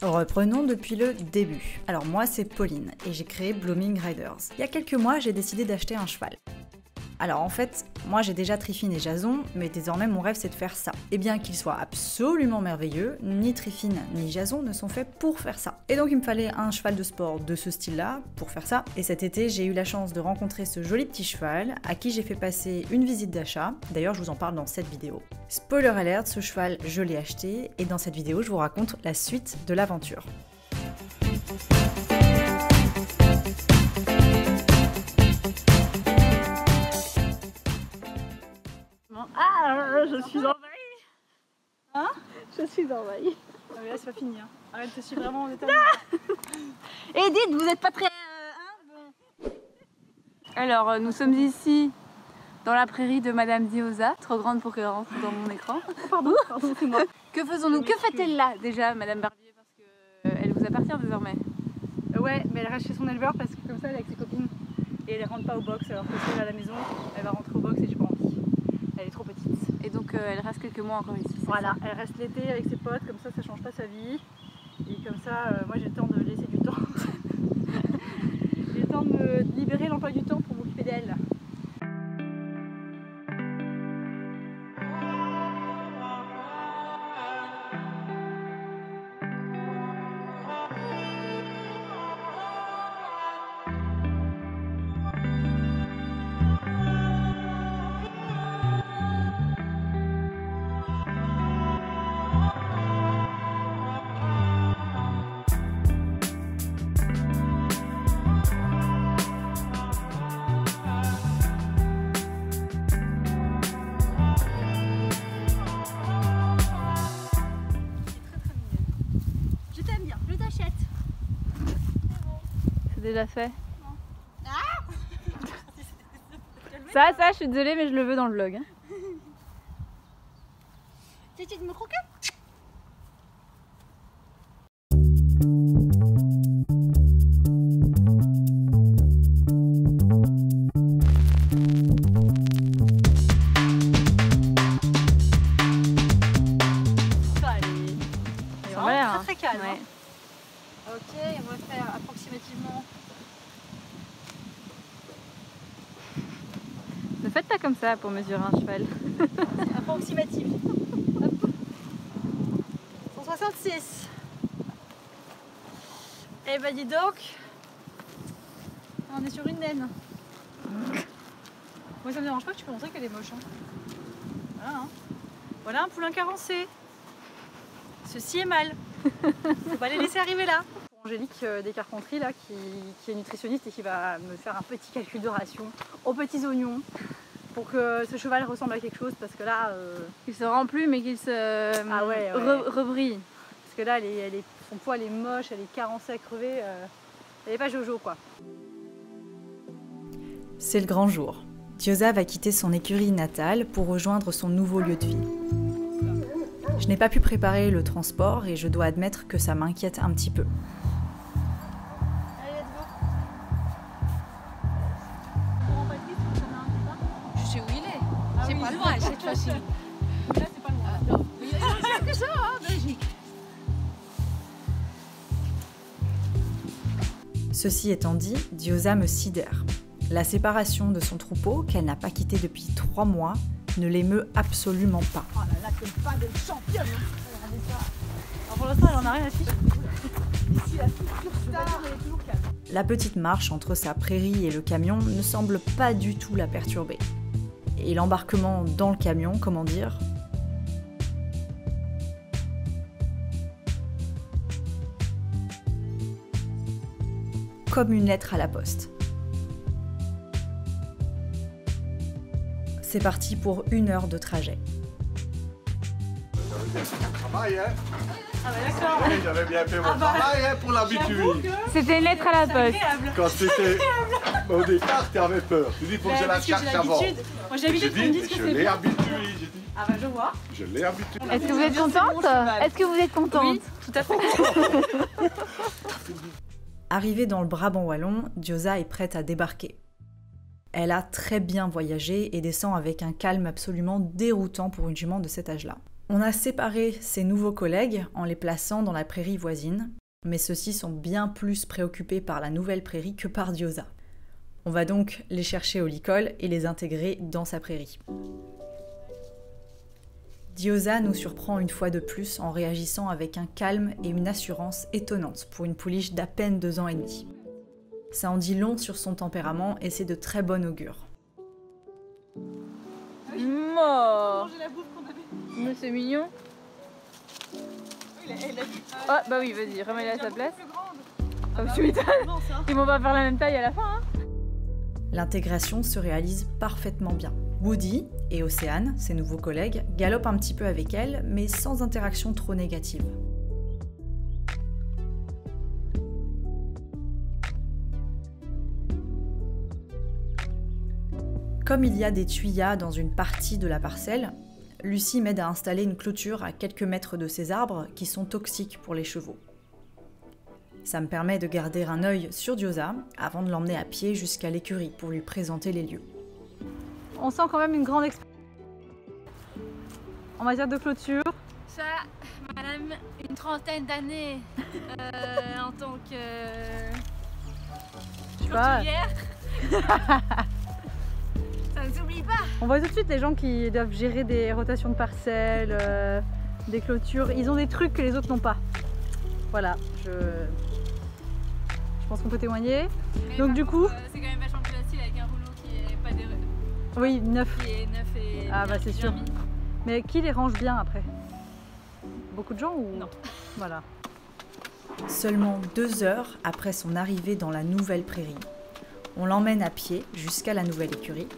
Reprenons depuis le début. Alors moi c'est Pauline et j'ai créé Blooming Riders. Il y a quelques mois j'ai décidé d'acheter un cheval. Alors en fait, moi j'ai déjà Triffine et Jason, mais désormais mon rêve c'est de faire ça. Et bien qu'il soit absolument merveilleux, ni Triffine ni Jason ne sont faits pour faire ça. Et donc il me fallait un cheval de sport de ce style-là pour faire ça. Et cet été j'ai eu la chance de rencontrer ce joli petit cheval, à qui j'ai fait passer une visite d'achat. D'ailleurs je vous en parle dans cette vidéo. Spoiler alert, ce cheval je l'ai acheté, et dans cette vidéo je vous raconte la suite de l'aventure. Ah, je suis envahie. Hein? Je suis envahie. Ah mais là c'est pas fini, hein. Arrête, je suis vraiment en état. Edith, vous êtes pas très... Alors, nous sommes ici dans la prairie de Madame Diosa, trop grande pour qu'elle rentre dans mon écran. Pardon, c'est moi. Que faisons-nous? Que fait-elle là déjà, Madame Barbier? Parce qu'elle vous appartient désormais. Ouais, mais elle reste chez son éleveur parce que comme ça elle est avec ses copines. Et elle rentre pas au box, alors que si elle est à la maison, elle va rentrer au box et j'ai pas envie. Elle est trop petite. Et donc elle reste quelques mois encore ici. Voilà, elle reste l'été avec ses potes, comme ça change pas sa vie. Et comme ça, moi j'ai le temps de laisser du temps. J'ai le temps de me libérer l'emploi du temps pour m'occuper d'elle. C'est déjà fait. Ça, je suis désolée, mais je le veux dans le vlog. Hein. Tu essaies de me croquer? Ça va l'air, hein. Très calme. Ouais. Ok, on va faire approximativement. Ne faites pas comme ça pour mesurer un cheval. Approximatif. 166. Eh ben dis donc, on est sur une naine. Moi ça me dérange pas que tu peux montrer qu'elle est moche. Hein. Voilà, hein. Voilà un poulain carencé. Ceci est mal. Faut pas les laisser arriver là. Angélique des Carpentries là, qui est nutritionniste et qui va me faire un petit calcul de ration aux petits oignons pour que ce cheval ressemble à quelque chose, parce que là Qu'il se remplit mais qu'il se rebrille. Parce que là son poids elle est moche, elle est carencée à crever, elle est pas Jojo quoi. C'est le grand jour. Diosa va quitter son écurie natale pour rejoindre son nouveau lieu de vie. Je n'ai pas pu préparer le transport et je dois admettre que ça m'inquiète un petit peu. Allez, let's go. Je sais où il est. Ah C'est oui. pas loin cette fois-ci. Là c'est pas loin. Non. Il y a que ça, hein, Belgique. Ceci étant dit, Diosa me sidère. La séparation de son troupeau, qu'elle n'a pas quitté depuis 3 mois, ne l'émeut absolument pas. Oh là là, quelle pas de championne. Regardez ça. Alors pour l'instant elle en a rien à fiche. Ici, la future star, elle est toujours calme. La petite marche entre sa prairie et le camion ne semble pas du tout la perturber. Et l'embarquement dans le camion, comment dire, comme une lettre à la poste. C'est parti pour 1 heure de trajet. Travail, hein? Ah bah d'accord. Oui, j'avais bien fait mon travail hein, pour l'habitude. C'était une lettre à la poste. Quand c'était au départ, tu avais peur. Tu dis, il faut que je la cherche avant. Moi j'ai J'ai l'habitude qu'on me dit, dise que je c'est l'ai bien. habitué. J'ai dit, Ah bah je vois. je l'ai habitué. Est-ce que vous êtes contente? Est-ce que vous êtes contente? Oui, tout à fait. Arrivée dans le Brabant wallon, Diosa est prête à débarquer. Elle a très bien voyagé et descend avec un calme absolument déroutant pour une jument de cet âge-là. On a séparé ces nouveaux collègues en les plaçant dans la prairie voisine, mais ceux-ci sont bien plus préoccupés par la nouvelle prairie que par Dioza. On va donc les chercher au licol et les intégrer dans sa prairie. Dioza nous surprend une fois de plus en réagissant avec un calme et une assurance étonnante pour une pouliche d'à peine 2 ans et demi. Ça en dit long sur son tempérament et c'est de très bon augure. Mort. Manger la bouffe qu'on avait. Mais c'est mignon. Elle a dit. Ah bah oui, vas-y, remets-la à sa place. Plus grande. Ah, tu m'étonnes. Non, ça. Ils vont pas faire la même taille à la fin. Hein. L'intégration se réalise parfaitement bien. Woody et Océane, ses nouveaux collègues, galopent un petit peu avec elle, mais sans interaction trop négative. Comme il y a des tuyas dans une partie de la parcelle, Lucie m'aide à installer une clôture à quelques mètres de ces arbres qui sont toxiques pour les chevaux. Ça me permet de garder un œil sur Dioza avant de l'emmener à pied jusqu'à l'écurie pour lui présenter les lieux. On sent quand même une grande expérience en matière de clôture. Ça, madame, une trentaine d'années en tant que clôturière. Ça ne s'oublie pas. On voit tout de suite les gens qui doivent gérer des rotations de parcelles, des clôtures. Ils ont des trucs que les autres n'ont pas. Voilà, je pense qu'on peut témoigner. Mais donc du coup, c'est quand même vachement plus facile avec un rouleau qui est pas des... oui, neuf. qui est neuf et Ah bah c'est sûr. bien mis. Mais qui les range bien après? Beaucoup de gens ou... Non. Voilà. Seulement 2 heures après son arrivée dans la nouvelle prairie, on l'emmène à pied jusqu'à la nouvelle écurie,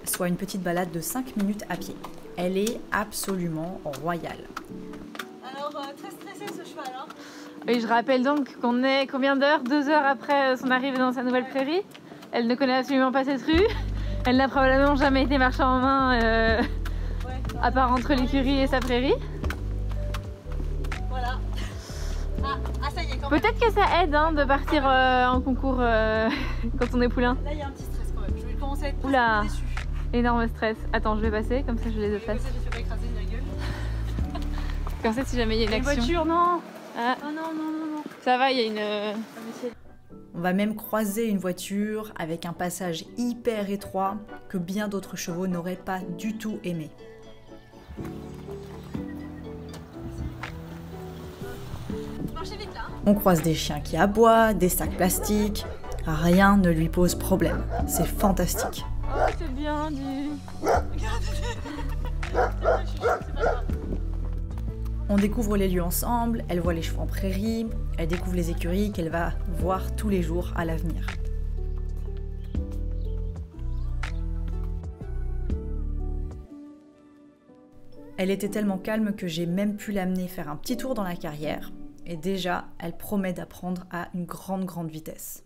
soit une petite balade de 5 minutes à pied. Elle est absolument royale. Alors, très stressé ce cheval. Hein. Oui, je rappelle donc qu'on est combien d'heures? 2 heures après son arrivée dans sa nouvelle prairie. Elle ne connaît absolument pas cette rue. Elle n'a probablement jamais été marchand en main, à part entre l'écurie et sa prairie. Voilà. Ah, ça y est, quand même. Peut-être que ça aide hein, de partir en concours quand on est poulain. Là, il y a un petit stress quand même. Je vais commencer à être Oula. déçue. Énorme stress. Attends, je vais passer, comme ça je les efface. J'ai fait pas écraser la gueule. Comme ça, si jamais il y a une Une action. voiture, non. Ah, Oh non, non, non, non. ça va, il y a une. On va même croiser une voiture avec un passage hyper étroit que bien d'autres chevaux n'auraient pas du tout aimé. Marchez vite là. On croise des chiens qui aboient, des sacs plastiques. Rien ne lui pose problème. C'est fantastique. Oh, c'est bien dit. On découvre les lieux ensemble, elle voit les chevaux en prairie, elle découvre les écuries qu'elle va voir tous les jours à l'avenir. Elle était tellement calme que j'ai même pu l'amener faire un petit tour dans la carrière, et déjà, elle promet d'apprendre à une grande vitesse.